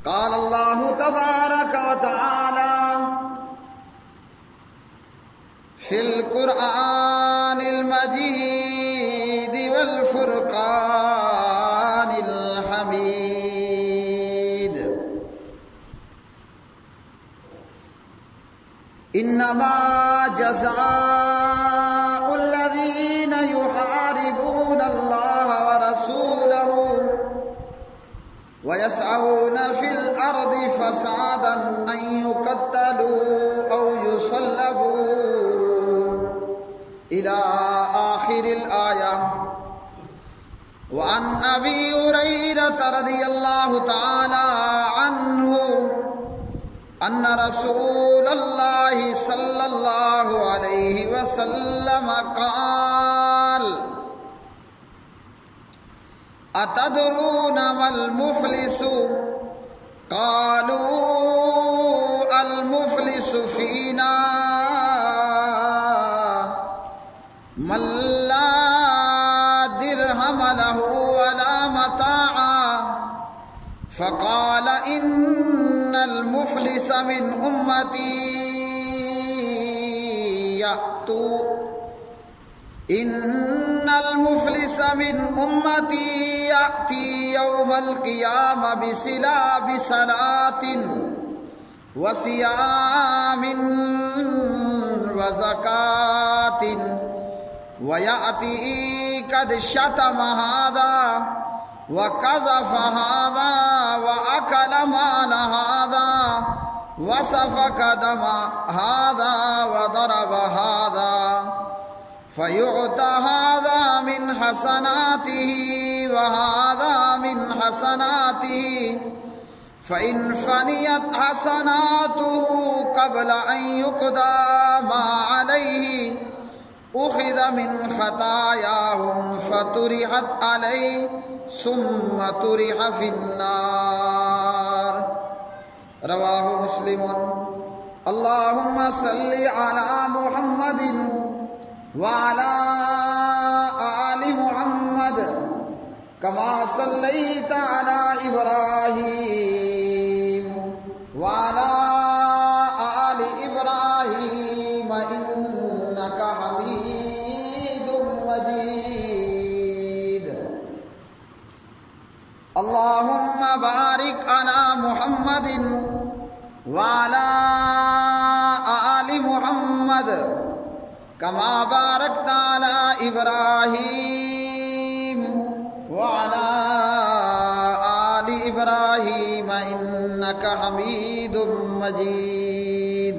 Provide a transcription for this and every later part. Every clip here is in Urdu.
قال اللہ تبارک و تعالی فی القرآن المجید والفرقان الحمید انما جزاء الذین یحاربون اللہ ورسولہ وَيَسْعَوْنَ فِي الْأَرْضِ فَسَادًا أَن يُقَتَّلُوا أَوْ يُصَلَّبُوا إِلَى آخِرِ الْآيَةِ وَعَنْ أَبِي هُرَيْرَةَ رَضِيَ اللَّهُ تَعَالَى عَنْهُ أَنَّ رَسُولَ اللَّهِ صَلَّى اللَّهُ عَلَيْهِ وَسَلَّمَ قَالَ أتدرون ما المفلس قالوا المفلس فينا من لا درهم له ولا متاع فقال إن المفلس من أمتي يأتي يوم القيامة بصلاة وصيام وزكاة ويأتي قد شتم هذا وقذف هذا وأكل مال هذا وسفك دم هذا وضرب هذا فيعطى هذا من حسناته وهذا من حسناته فإن فنيت حسناته قبل أن يقضى ما عليه أخذ من خطاياهم فطرحت عليه ثم طرح في النار رواه مسلم اللهم صل على محمد وعلى آل محمد كما صليت على إبراهيم وعلى آل إبراهيم إنك حميد مجيد اللهم بارك على محمد وعلى آل محمد كما باركت على إبراهيم وعلى آل إبراهيم إنك حميد مجيد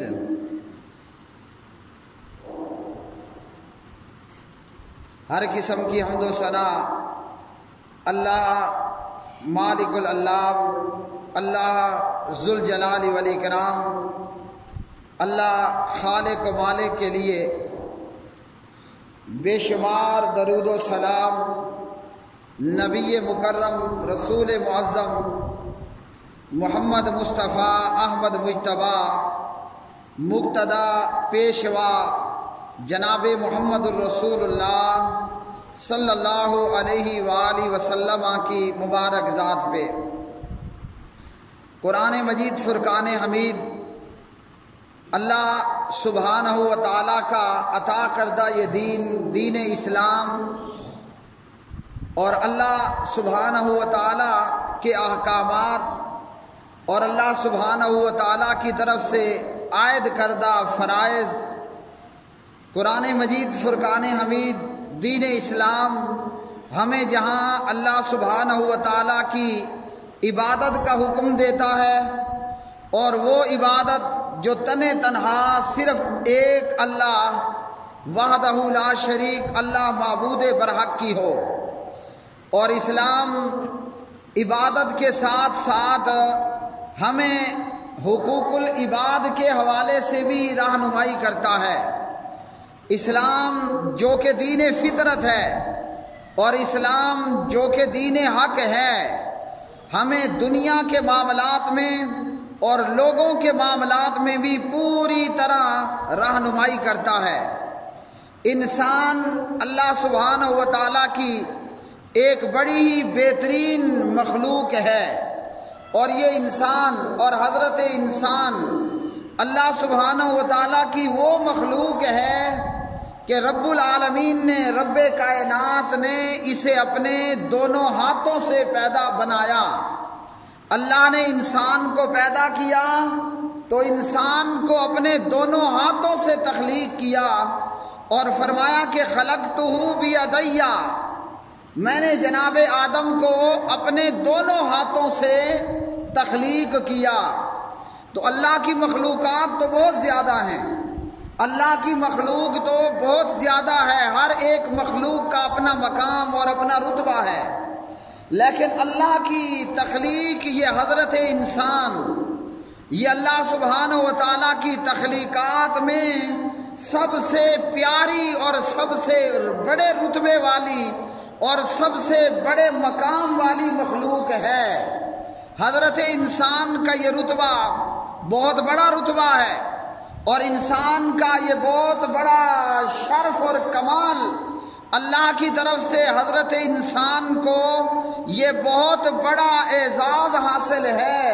ہر قسم کی حمد و ثنا اللہ مالک الالام، اللہ ذوالجلال والاکرام، اللہ خالق و مالک کے لیے بے شمار درود و سلام نبی مکرم رسول معظم محمد مصطفیٰ احمد مجتبیٰ مقتدیٰ پیشوا جناب محمد الرسول اللہ صلی اللہ علیہ وآلہ وسلم کی مبارک ذات پہ۔ قرآن مجید فرقان حمید اللہ سبحانہ و تعالیٰ کا عطا کردہ یہ دین اسلام اور اللہ سبحانہ و تعالیٰ کے احکامات اور اللہ سبحانہ و تعالیٰ کی طرف سے عائد کردہ فرائض، قرآن مجید فرقان حمید دین اسلام ہمیں جہاں اللہ سبحانہ و تعالیٰ کی عبادت کا حکم دیتا ہے اور وہ عبادت جو تنہا صرف ایک اللہ وحدہ لا شریک اللہ معبود برحق کی ہو، اور اسلام عبادت کے ساتھ ساتھ ہمیں حقوق العباد کے حوالے سے بھی رہنمائی کرتا ہے۔ اسلام جو کہ دین فطرت ہے اور اسلام جو کہ دین حق ہے، ہمیں دنیا کے معاملات میں اور لوگوں کے معاملات میں بھی پوری طرح رہنمائی کرتا ہے۔ انسان اللہ سبحانہ و تعالیٰ کی ایک بڑی ہی بہترین مخلوق ہے، اور یہ انسان اور حضرت انسان اللہ سبحانہ و تعالیٰ کی وہ مخلوق ہے کہ رب العالمین نے، رب کائنات نے اسے اپنے دونوں ہاتھوں سے پیدا بنایا۔ اللہ نے انسان کو پیدا کیا تو انسان کو اپنے دونوں ہاتھوں سے تخلیق کیا اور فرمایا کہ خلقتہ بیدی، میں نے جناب آدم کو اپنے دونوں ہاتھوں سے تخلیق کیا۔ تو اللہ کی مخلوقات تو بہت زیادہ ہیں، اللہ کی مخلوق تو بہت زیادہ ہے، ہر ایک مخلوق کا اپنا مقام اور اپنا رتبہ ہے، لیکن اللہ کی تخلیق یہ حضرت انسان، یہ اللہ سبحانہ و تعالیٰ کی تخلیقات میں سب سے پیاری اور سب سے بڑے رتبے والی اور سب سے بڑے مقام والی مخلوق ہے۔ حضرت انسان کا یہ رتبہ بہت بڑا رتبہ ہے، اور انسان کا یہ بہت بڑا شرف اور کمال، اللہ کی طرف سے حضرت انسان کو یہ بہت بڑا اعزاز حاصل ہے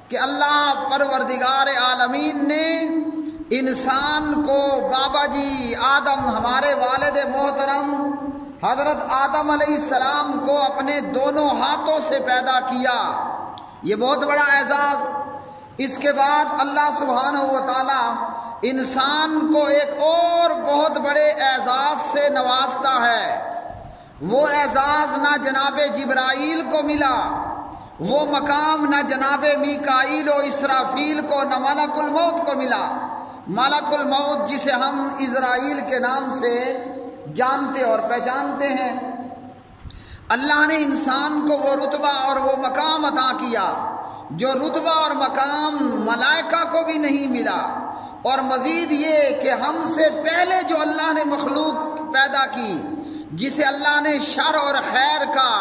کہ اللہ پروردگار عالمین نے انسان کو، بابا جی آدم ہمارے والد محترم حضرت آدم علیہ السلام کو اپنے دونوں ہاتھوں سے پیدا کیا، یہ بہت بڑا اعزاز۔ اس کے بعد اللہ سبحانہ و تعالی انسان کو ایک اور بہت بڑے اعزاز سے نوازتا ہے۔ وہ اعزاز نہ جناب جبرائیل کو ملا، وہ مقام نہ جناب میکائیل و اسرافیل کو، نہ ملک الموت کو ملا۔ ملک الموت جسے ہم اسرائیل کے نام سے جانتے اور پہچانتے ہیں، اللہ نے انسان کو وہ رتبہ اور وہ مقام عطا کیا جو رتبہ اور مقام ملائکہ کو بھی نہیں ملا۔ اور مزید یہ کہ ہم سے پہلے جو اللہ نے مخلوق پیدا کی، جسے اللہ نے شر اور خیر کا،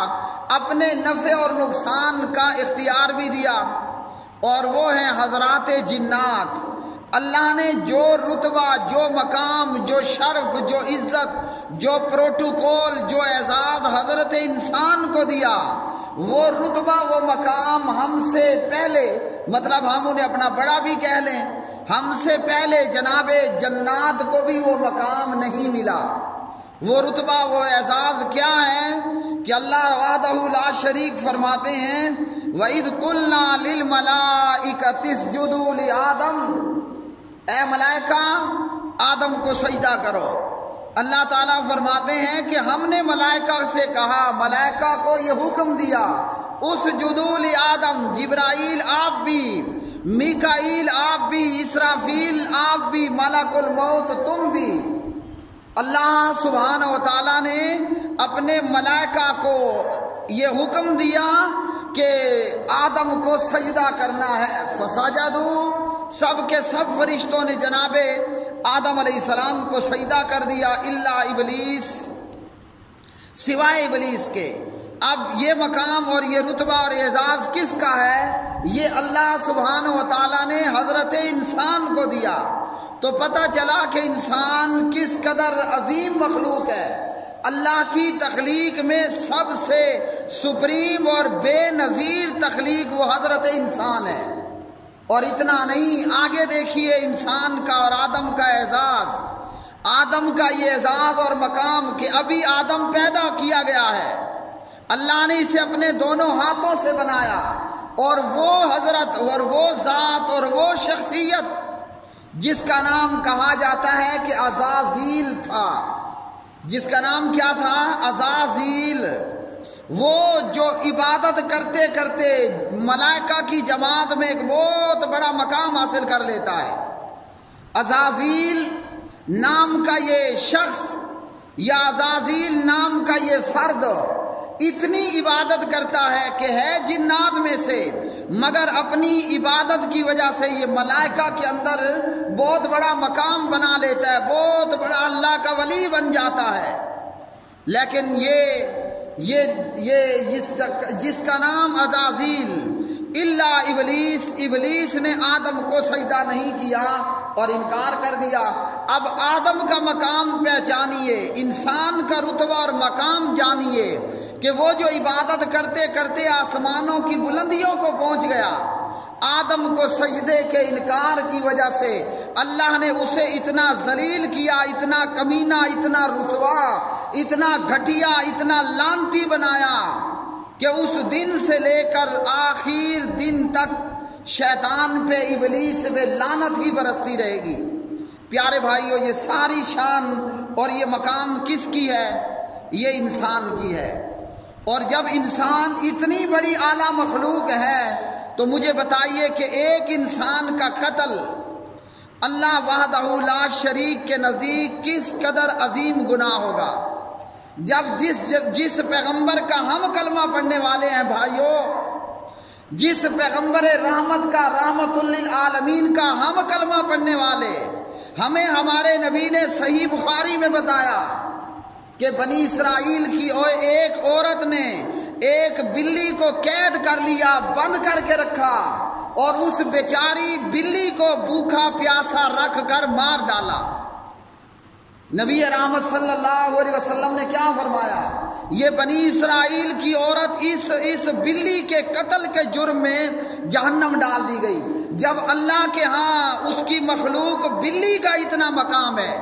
اپنے نفع اور نقصان کا اختیار بھی دیا، اور وہ ہیں حضرات جنات۔ اللہ نے جو رتبہ، جو مقام، جو شرف، جو عزت، جو پروٹوکول، جو اعزاز حضرت انسان کو دیا، وہ رتبہ، وہ مقام ہم سے پہلے، مطلب ہم انہیں اپنا بڑا بھی کہہ لیں، ہم سے پہلے جناب جنات کو بھی وہ مقام نہیں ملا۔ وہ رتبہ، وہ اعزاز کیا ہے کہ اللہ وحدہ لا شریک فرماتے ہیں وَإِذْ قُلْنَا لِلْمَلَائِكَةِ اسْجُدُوا لِآدَمَ، اے ملائکہ آدم کو سجدہ کرو۔ اللہ تعالیٰ فرماتے ہیں کہ ہم نے ملائکہ سے کہا، ملائکہ کو یہ حکم دیا، اسجدوا لآدم، جبرائیل آپ بھی، میکائیل آپ بھی، اسرافیل آپ بھی، ملک الموت تم بھی۔ اللہ سبحانہ و تعالیٰ نے اپنے ملائکہ کو یہ حکم دیا کہ آدم کو سجدہ کرنا ہے، فسجدوا، سب کے سب فرشتوں نے جناب آدم علیہ السلام کو سجدہ کر دیا، الا ابلیس، سوائے ابلیس کے۔ اب یہ مقام اور یہ رتبہ اور اعزاز کس کا ہے؟ یہ اللہ سبحانہ و تعالیٰ نے حضرت انسان کو دیا۔ تو پتہ چلا کہ انسان کس قدر عظیم مخلوق ہے۔ اللہ کی تخلیق میں سب سے سپریم اور بے نظیر تخلیق وہ حضرت انسان ہے۔ اور اتنا نہیں، آگے دیکھیے انسان کا اور آدم کا اعزاز، آدم کا یہ اعزاز اور مقام کہ ابھی آدم پیدا کیا گیا ہے، اللہ نے اسے اپنے دونوں ہاتھوں سے بنایا، اور وہ حضرت اور وہ ذات اور وہ شخصیت جس کا نام کہا جاتا ہے کہ عزازیل تھا، جس کا نام کیا تھا؟ عزازیل، وہ جو عبادت کرتے کرتے ملائکہ کی جماعت میں ایک بہت بڑا مقام حاصل کر لیتا ہے۔ عزازیل نام کا یہ شخص یا عزازیل نام کا یہ فرد اتنی عبادت کرتا ہے کہ ہے جنات میں سے، مگر اپنی عبادت کی وجہ سے یہ ملائکہ کے اندر بہت بڑا مقام بنا لیتا ہے، بہت بڑا اللہ کا ولی بن جاتا ہے۔ لیکن جس کا نام عزازیل، الا ابلیس، ابلیس نے آدم کو سجدہ نہیں کیا اور انکار کر دیا۔ اب آدم کا مقام پہچانیے، انسان کا رتبہ اور مقام جانیے کہ وہ جو عبادت کرتے کرتے آسمانوں کی بلندیوں کو پہنچ گیا، آدم کو سجدے کے انکار کی وجہ سے اللہ نے اسے اتنا ذلیل کیا، اتنا کمینہ، اتنا رسوا، اتنا گھٹیا، اتنا لعنتی بنایا کہ اس دن سے لے کر آخر دن تک شیطان پہ، ابلیس پہ لعنت ہی برستی رہے گی۔ پیارے بھائیو، یہ ساری شان اور یہ مقام کس کی ہے؟ یہ انسان کی ہے۔ اور جب انسان اتنی بڑی اعلیٰ مخلوق ہے تو مجھے بتائیے کہ ایک انسان کا قتل اللہ وحدہ لا شریک کے نزدیک کس قدر عظیم گناہ ہوگا۔ جب جس پیغمبر کا ہم کلمہ پڑھنے والے ہیں بھائیو، جس پیغمبر رحمت کا، رحمت للعالمین کا ہم کلمہ پڑھنے والے، ہمیں ہمارے نبی نے صحیح بخاری میں بتایا کہ بنی اسرائیل کی ایک عورت نے ایک بلی کو قید کر لیا، بند کر کے رکھا، اور اس بیچاری بلی کو بھوکا پیاسا رکھ کر مار ڈالا۔ نبی رحمت صلی اللہ علیہ وسلم نے کیا فرمایا؟ یہ بنی اسرائیل کی عورت اس بلی کے قتل کے جرم میں جہنم ڈال دی گئی، جب اللہ کے ہاں اس کی مخلوق بلی کا اتنا مقام ہے،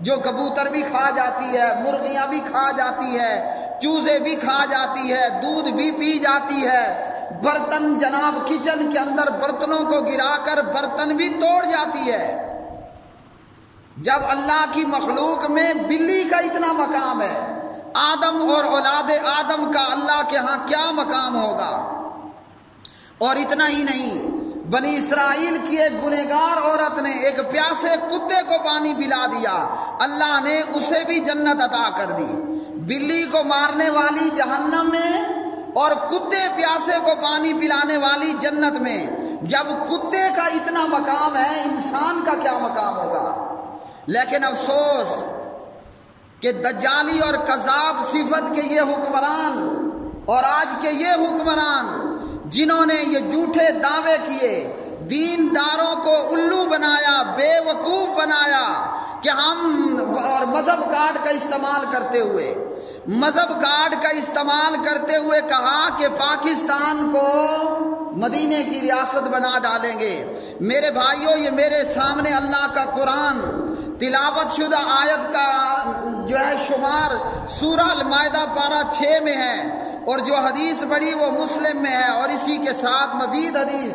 جو کبوتر بھی کھا جاتی ہے، مرغیاں بھی کھا جاتی ہے، چوزے بھی کھا جاتی ہے، دودھ بھی پی جاتی ہے، برتن جناب کچن کے اندر برتنوں کو گرا کر برتن بھی توڑ جاتی ہے۔ جب اللہ کی مخلوق میں بلی کا اتنا مقام ہے، آدم اور اولاد آدم کا اللہ کے ہاں کیا مقام ہوگا؟ اور اتنا ہی نہیں، بنی اسرائیل کی ایک گنہگار عورت نے ایک پیاسے کتے کو پانی پلا دیا، اللہ نے اسے بھی جنت عطا کر دی۔ بلی کو مارنے والی جہنم میں اور کتے پیاسے کو پانی پلانے والی جنت میں۔ جب کتے کا اتنا مقام ہے، انسان کا کیا مقام ہوگا؟ لیکن افسوس کہ دجالی اور کذاب صفت کے یہ حکمران اور آج کے یہ حکمران جنہوں نے یہ جھوٹے دعوے کیے، دین داروں کو الو بنایا، بے وقوف بنایا کہ ہم، اور مذہب کارڈ کا استعمال کرتے ہوئے کہا کہ پاکستان کو مدینہ کی ریاست بنا ڈالیں گے۔ میرے بھائیوں، یہ میرے سامنے اللہ کا قرآن تلاوت شدہ آیت کا جو ہے شمار سورہ المائدہ پارہ 6 میں ہے، اور جو حدیث پڑھی وہ مسلم میں ہے، اور اسی کے ساتھ مزید حدیث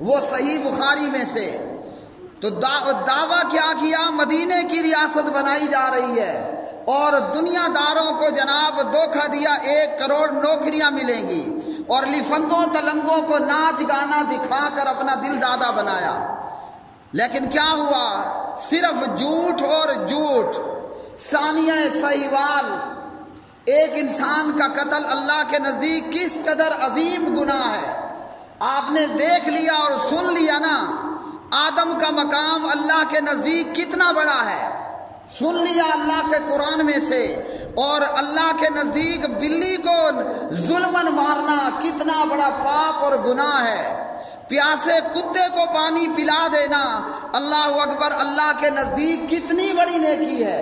وہ صحیح بخاری میں سے۔ تو دعویٰ کیا کیا؟ مدینے کی ریاست بنائی جا رہی ہے، اور دنیا داروں کو جناب دھوکہ دیا 1 کروڑ نوکریاں ملیں گی، اور لفندوں تلنگوں کو ناچ گانا دکھا کر اپنا دل دادا بنایا۔ لیکن کیا ہوا؟ صرف جھوٹ اور جھوٹ۔ سانحہ ساہیوال، ایک انسان کا قتل اللہ کے نزدیک کس قدر عظیم گناہ ہے، آپ نے دیکھ لیا اور سن لیا نا۔ آدم کا مقام اللہ کے نزدیک کتنا بڑا ہے، سن لیا اللہ کے قرآن میں سے۔ اور اللہ کے نزدیک بلی کو ظلمن مارنا کتنا بڑا پاپ اور گناہ ہے۔ پیاسے کتے کو پانی پلا دینا، اللہ اکبر، اللہ کے نزدیک کتنی بڑی نیکی ہے۔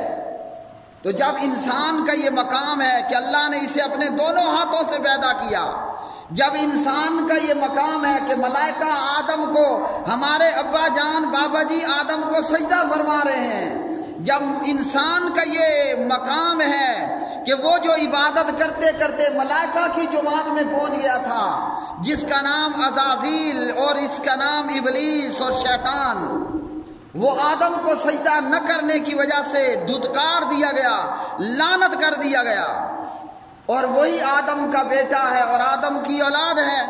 تو جب انسان کا یہ مقام ہے کہ اللہ نے اسے اپنے دونوں ہاتھوں سے پیدا کیا، جب انسان کا یہ مقام ہے کہ ملائکہ آدم کو، ہمارے ابا جان بابا جی آدم کو سجدہ فرما رہے ہیں، جب انسان کا یہ مقام ہے کہ وہ جو عبادت کرتے کرتے ملائکہ کی جماعت میں پہنچ گیا تھا، جس کا نام عزازیل اور اس کا نام ابلیس اور شیطان، وہ آدم کو سجدہ نہ کرنے کی وجہ سے دھتکار دیا گیا، لعنت کر دیا گیا، اور وہی آدم کا بیٹا ہے اور آدم کی اولاد ہے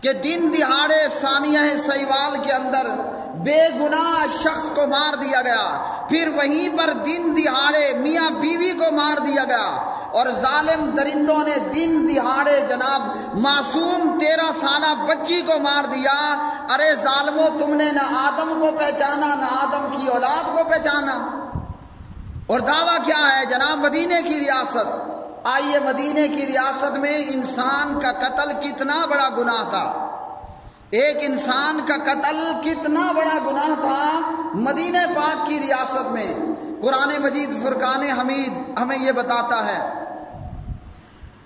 کہ دن دہاڑے سانحہ ساہیوال کے اندر بے گناہ شخص کو مار دیا گیا، پھر وہیں پر دن دہاڑے میاں بیوی کو مار دیا گیا، اور ظالم درندوں نے دن دہاڑے جناب معصوم 13 سالہ بچی کو مار دیا۔ ارے ظالموں، تم نے نہ آدم کو پہچانا نہ آدم کی اولاد کو پہچانا، اور دعویٰ کیا ہے؟ جناب مدینے کی ریاست۔ آئیے، مدینے کی ریاست میں انسان کا قتل کتنا بڑا گناہ تھا، ایک انسان کا قتل کتنا بڑا گناہ تھا مدینہ پاک کی ریاست میں۔ قرآن مجید فرقان حمید ہمیں یہ بتاتا ہے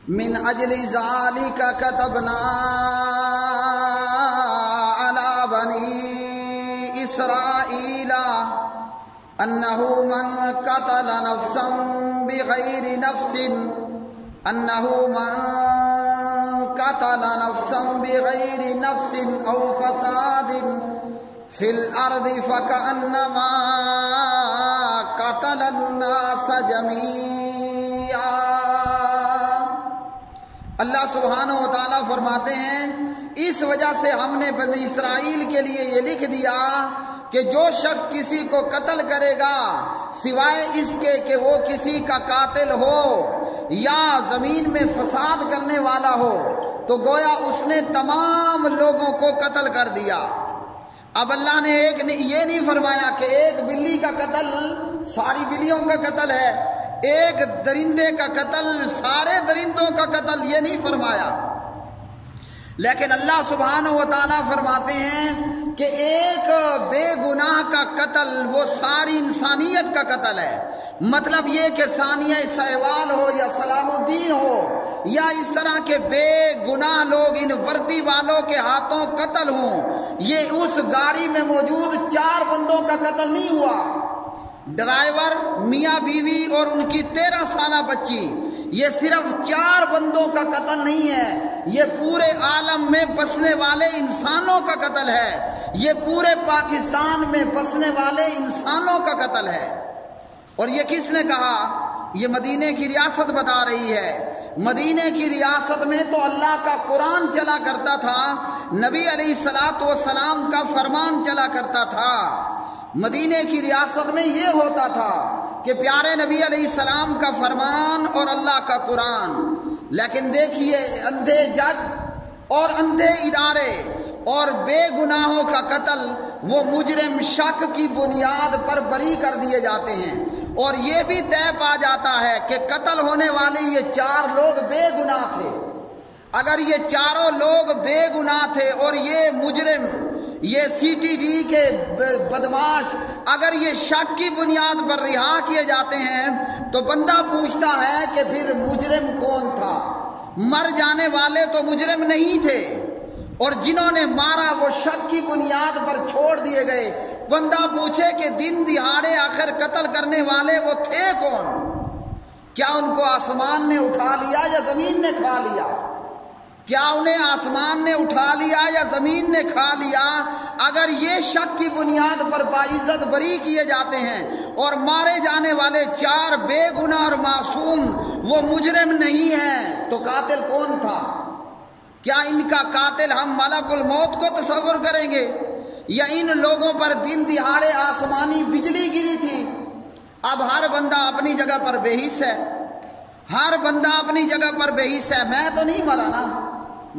من اجل ذالک کتبنا علی بنی اسرائیل انہ من قتل نفسا بغیر نفس بغیر نفس او فساد فی الارض فکأنما قتل الناس جمیعا۔ اللہ سبحانہ و تعالیٰ فرماتے ہیں اس وجہ سے ہم نے بنی اسرائیل کے لیے یہ لکھ دیا کہ جو شخص کسی کو قتل کرے گا سوائے اس کے کہ وہ کسی کا قاتل ہو یا زمین میں فساد کرنے والا ہو تو گویا اس نے تمام لوگوں کو قتل کر دیا۔ اب اللہ نے یہ نہیں فرمایا کہ ایک بلی کا قتل ساری بلیوں کا قتل ہے، ایک درندے کا قتل سارے درندوں کا قتل، یہ نہیں فرمایا، لیکن اللہ سبحانہ و تعالیٰ فرماتے ہیں کہ ایک بے گناہ کا قتل وہ ساری انسانیت کا قتل ہے۔ مطلب یہ کہ ثانیہ ساہیوال ہو یا صلاح الدین ہو یا اس طرح کے بے گناہ لوگ ان وردی والوں کے ہاتھوں قتل ہوں، یہ اس گاڑی میں موجود 4 بندوں کا قتل نہیں ہوا، ڈرائیور، میاں بیوی اور ان کی 13 سالہ بچی، یہ صرف 4 بندوں کا قتل نہیں ہے، یہ پورے عالم میں بسنے والے انسانوں کا قتل ہے، یہ پورے پاکستان میں بسنے والے انسانوں کا قتل ہے۔ اور یہ کس نے کہا؟ یہ مدینہ کی ریاست بتا رہی ہے۔ مدینہ کی ریاست میں تو اللہ کا قرآن چلا کرتا تھا، نبی علیہ السلام کا فرمان چلا کرتا تھا۔ مدینہ کی ریاست میں یہ ہوتا تھا کہ پیارے نبی علیہ السلام کا فرمان اور اللہ کا قرآن، لیکن دیکھیے اندھے جج اور اندھے ادارے اور بے گناہوں کا قتل وہ مجرم شک کی بنیاد پر بری کر دیے جاتے ہیں، اور یہ بھی طے پا جاتا ہے کہ قتل ہونے والے یہ 4 لوگ بے گناہ تھے۔ اگر یہ چاروں لوگ بے گناہ تھے اور یہ مجرم، یہ سی ٹی ڈی کے بدماش اگر یہ شک کی بنیاد پر رہا کیے جاتے ہیں تو بندہ پوچھتا ہے کہ پھر مجرم کون تھا؟ مر جانے والے تو مجرم نہیں تھے، اور جنہوں نے مارا وہ شک کی بنیاد پر چھوڑ دیے گئے۔ بندہ پوچھے کہ دن دہاڑے آخر قتل کرنے والے وہ تھے کون؟ کیا ان کو آسمان نے اٹھا لیا یا زمین نے کھا لیا؟ کیا انہیں آسمان نے اٹھا لیا یا زمین نے کھا لیا؟ اگر یہ شک کی بنیاد پر باعزت بری کیے جاتے ہیں اور مارے جانے والے 4 بے گناہ اور معصوم وہ مجرم نہیں ہیں تو قاتل کون تھا؟ کیا ان کا قاتل ہم ملک الموت کو تصور کریں گے، یا ان لوگوں پر دن دہاڑے آسمانی بجلی گری تھی؟ اب ہر بندہ اپنی جگہ پر بے حس ہے، ہر بندہ اپنی جگہ پر بے حس ہے۔ میں تو نہیں مرا نا،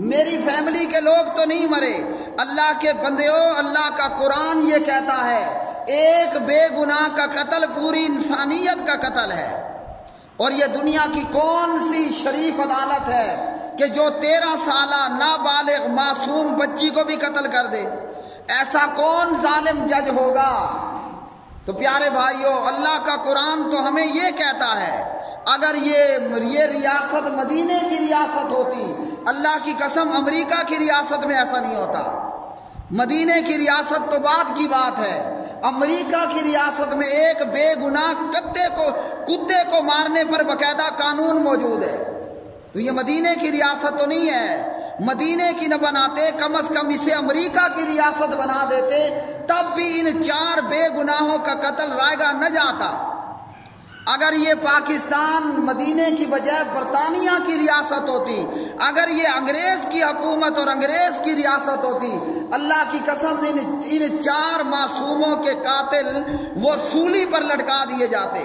میری فیملی کے لوگ تو نہیں مرے۔ اللہ کے بندیو، اللہ کا قرآن یہ کہتا ہے ایک بے گناہ کا قتل پوری انسانیت کا قتل ہے، اور یہ دنیا کی کون سی شریف عدالت ہے کہ جو 13 سالہ نابالغ معصوم بچی کو بھی قتل کر دے؟ ایسا کون ظالم جج ہوگا؟ تو پیارے بھائیو، اللہ کا قرآن تو ہمیں یہ کہتا ہے اگر یہ ریاست مدینہ کی ریاست ہوتی، اللہ کی قسم امریکہ کی ریاست میں ایسا نہیں ہوتا۔ مدینہ کی ریاست تو بعد کی بات ہے، امریکہ کی ریاست میں ایک بے گناہ کتے کو مارنے پر باقاعدہ قانون موجود ہے۔ تو یہ مدینہ کی ریاست تو نہیں ہے، مدینہ کی نہ بناتے، کم از کم اسے امریکہ کی ریاست بنا دیتے، تب بھی ان 4 بے گناہوں کا قتل رائگاں نہ جاتا۔ اگر یہ پاکستان مدینہ کی بجائے برطانیہ کی ریاست ہوتی، اگر یہ انگریز کی حکومت اور انگریز کی ریاست ہوتی، اللہ کی قسم ان 4 معصوموں کے قاتل وہ سولی پر لٹکا دیے جاتے۔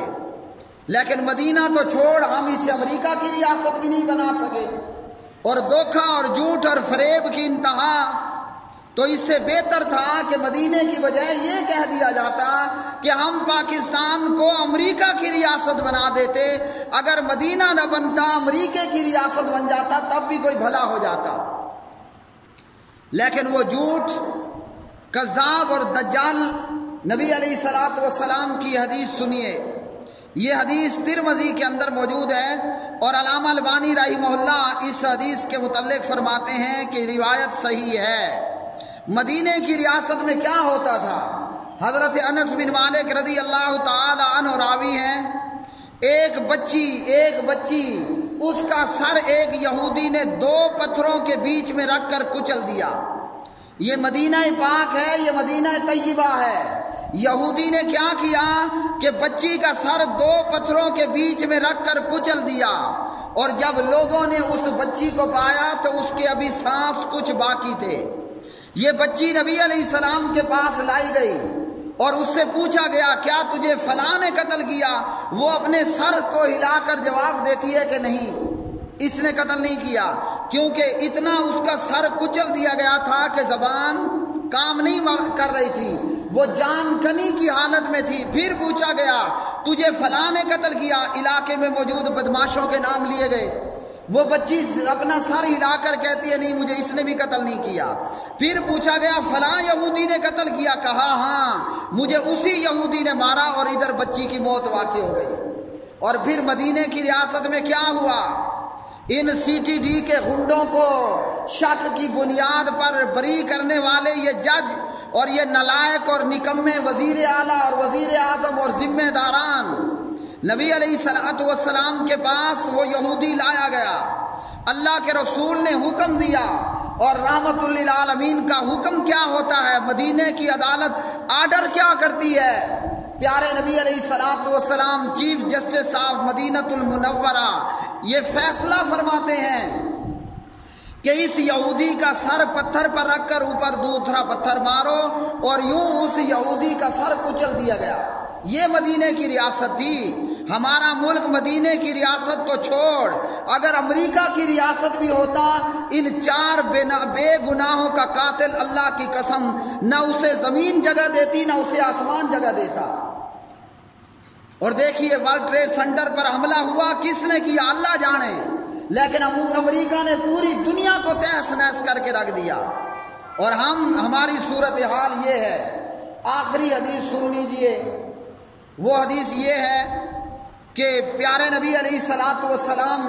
لیکن مدینہ تو چھوڑ، ہم اسے امریکہ کی ریاست بھی نہیں بنا سکے، اور دھوکہ اور جھوٹ اور فریب کی انتہا۔ تو اس سے بہتر تھا کہ مدینہ کی بجائے یہ کہہ دیا جاتا کہ ہم پاکستان کو امریکہ کی ریاست بنا دیتے، اگر مدینہ نہ بنتا امریکہ کی ریاست بن جاتا تب بھی کوئی بھلا ہو جاتا۔ لیکن وہ جھوٹ، کذاب اور دجال۔ نبی علیہ السلام کی حدیث سنیے، یہ حدیث ترمذی کے اندر موجود ہے، اور علامہ البانی رحمہ اللہ اس حدیث کے متعلق فرماتے ہیں کہ روایت صحیح ہے۔ مدینہ کی ریاست میں کیا ہوتا تھا؟ حضرت انس بن مالک رضی اللہ تعالی عنہ راوی ہیں، ایک بچی اس کا سر ایک یہودی نے 2 پتھروں کے بیچ میں رکھ کر کچل دیا۔ یہ مدینہ پاک ہے، یہ مدینہ طیبہ ہے۔ یہودی نے کیا کیا کہ بچی کا سر 2 پتھروں کے بیچ میں رکھ کر کچل دیا، اور جب لوگوں نے اس بچی کو پایا تو اس کے ابھی سانس کچھ باقی تھے۔ یہ بچی نبی علیہ السلام کے پاس لائی گئی اور اس سے پوچھا گیا کیا تجھے فلاں نے قتل کیا؟ وہ اپنے سر کو ہلا کر جواب دیتی ہے کہ نہیں، اس نے قتل نہیں کیا، کیونکہ اتنا اس کا سر کچل دیا گیا تھا کہ زبان کام نہیں کر رہی تھی، وہ جان کنی کی حالت میں تھی۔ پھر پوچھا گیا تجھے فلاں نے قتل کیا، علاقے میں موجود بدماشوں کے نام لیے گئے۔ وہ بچی اپنا سر ہلا کر کہتی ہے نہیں، مجھے اس نے بھی قتل نہیں کیا۔ پھر پوچھا گیا فلاں یہودی نے قتل کیا، کہا ہاں مجھے اسی یہودی نے مارا، اور ادھر بچی کی موت واقع ہو گئی۔ اور پھر مدینہ کی ریاست میں کیا ہوا؟ ان سی ٹی ڈی کے غنڈوں کو شک کی بنیاد پر بری کرنے والے یہ جج اور یہ نالائق اور نکمے وزیر اعلیٰ اور وزیر اعظم اور ذمہ داران، نبی علیہ السلام کے پاس وہ یہودی لایا گیا، اللہ کے رسول نے حکم دیا، اور رحمت للعالمین کا حکم کیا ہوتا ہے؟ مدینہ کی عدالت آرڈر کیا کرتی ہے؟ پیارے نبی علیہ السلام چیف جسٹس صاحب مدینہ المنورہ یہ فیصلہ فرماتے ہیں کہ اس یہودی کا سر پتھر پر رکھ کر اوپر دوسرا پتھر مارو، اور یوں اس یہودی کا سر کچل دیا گیا۔ یہ مدینہ کی ریاست تھی۔ ہمارا ملک مدینہ کی ریاست تو چھوڑ، اگر امریکہ کی ریاست بھی ہوتا، ان 4 بے گناہوں کا قاتل اللہ کی قسم نہ اسے زمین جگہ دیتی نہ اسے آسمان جگہ دیتا۔ اور دیکھیے ورلڈ ٹریڈ سینٹر پر حملہ ہوا، کس نے کیا اللہ جانے، لیکن امریکہ نے پوری دنیا کو تہس نہس کر کے رکھ دیا۔ اور ہماری صورتحال یہ ہے۔ آخری حدیث سن لیجئے، وہ حدیث یہ ہے کہ پیارے نبی علیہ السلام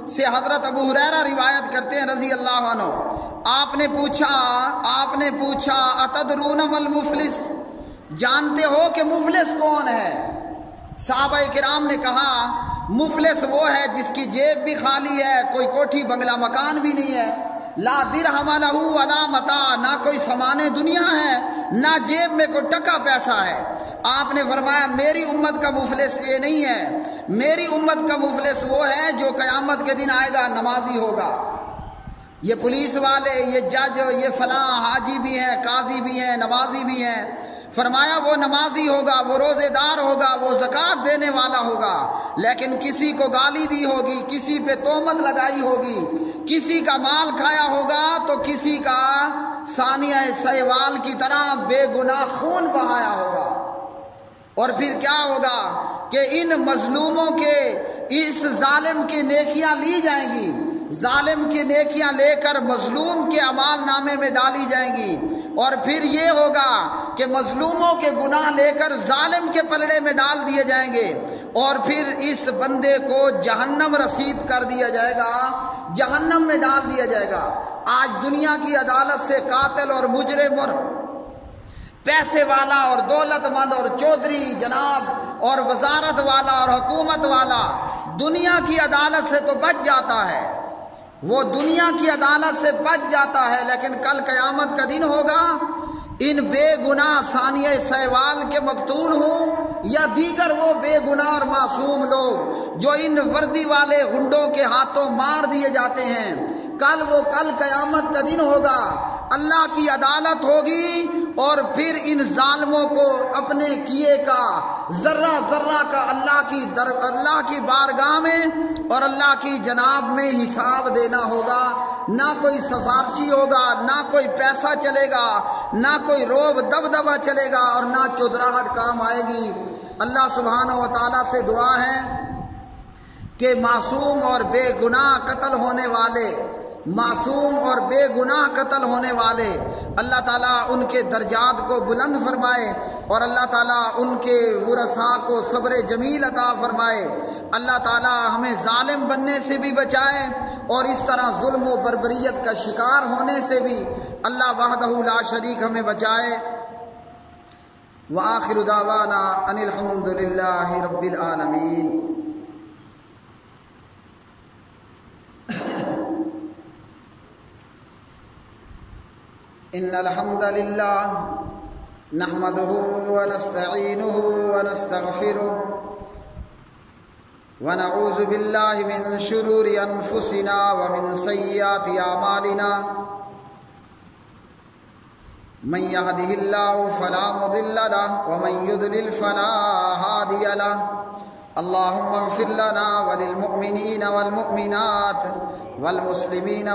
سے حضرت ابو ہریرہ روایت کرتے ہیں رضی اللہ عنہ، آپ نے پوچھا اتدرون مل مفلس، جانتے ہو کہ مفلس کون ہے؟ صحابہ کرام نے کہا مفلس وہ ہے جس کی جیب بھی خالی ہے، کوئی کوٹھی بنگلہ مکان بھی نہیں ہے، لا درہم لہ ولا متاع، نہ کوئی سامان دنیا ہے نہ جیب میں کوئی ٹکا پیسہ ہے۔ آپ نے فرمایا میری امت کا مفلس یہ نہیں ہے، میری امت کا مفلس وہ ہے جو قیامت کے دن آئے گا نمازی ہوگا۔ یہ پولیس والے، یہ جج، یہ فلاں حاجی بھی ہیں، قاضی بھی ہیں، نمازی بھی ہیں، فرمایا وہ نمازی ہوگا، وہ روزے دار ہوگا، وہ زکوٰۃ دینے والا ہوگا، لیکن کسی کو گالی دی ہوگی، کسی پہ تہمت لگائی ہوگی، کسی کا مال کھایا ہوگا تو کسی کا سانحہ ساہیوال کی طرح بے گناہ خون بہایا ہوگا۔ اور پھر کیا ہوگا کہ ان مظلوموں کے، اس ظالم کی نیکیاں لی جائیں گی، ظالم کی نیکیاں لے کر مظلوم کے اعمال نامے میں ڈالی جائیں گی، اور پھر یہ ہوگا کہ مظلوموں کے گناہ لے کر ظالم کے پلڑے میں ڈال دیے جائیں گے، اور پھر اس بندے کو جہنم رسید کر دیا جائے گا، جہنم میں ڈال دیا جائے گا۔ آج دنیا کی عدالت سے قاتل اور مجرم اور پیسے والا اور دولت مند اور چودھری جناب اور وزارت والا اور حکومت والا دنیا کی عدالت سے تو بچ جاتا ہے، وہ دنیا کی عدالت سے بچ جاتا ہے، لیکن کل قیامت کا دن ہوگا، ان بے گناہ سانحہ ساہیوال کے مقتول ہوں یا دیگر وہ بے گناہ اور معصوم لوگ جو ان وردی والے غنڈوں کے ہاتھوں مار دیے جاتے ہیں، کل قیامت کا دن ہوگا، اللہ کی عدالت ہوگی، اور پھر ان ظالموں کو اپنے کیے کا ذرہ ذرہ کا اللہ کی بارگاہ میں اور اللہ کی جناب میں حساب دینا ہوگا۔ نہ کوئی سفارشی ہوگا، نہ کوئی پیسہ چلے گا، نہ کوئی روب دبدبہ چلے گا، اور نہ چودراہٹ کام آئے گی۔ اللہ سبحانہ و تعالیٰ سے دعا ہے کہ معصوم اور بے گناہ قتل ہونے والے اللہ تعالیٰ ان کے درجات کو بلند فرمائے، اور اللہ تعالیٰ ان کے ورثاء کو صبر جمیل عطا فرمائے۔ اللہ تعالی ہمیں ظالم بننے سے بھی بچائے اور اس طرح ظلم و بربریت کا شکار ہونے سے بھی اللہ وحدہ لا شریک ہمیں بچائے۔ وآخر دعوانا ان الحمد للہ رب العالمین۔ ان الحمد للہ نحمده ونستعینه ونستغفره ونعوذ باللہ من شرور انفسنا ومن سیئات اعمالنا من يهده الله فلا مضل له ومن يضلل فلا هادي له اللهم اغفر لنا وللمؤمنين والمؤمنات والمسلمين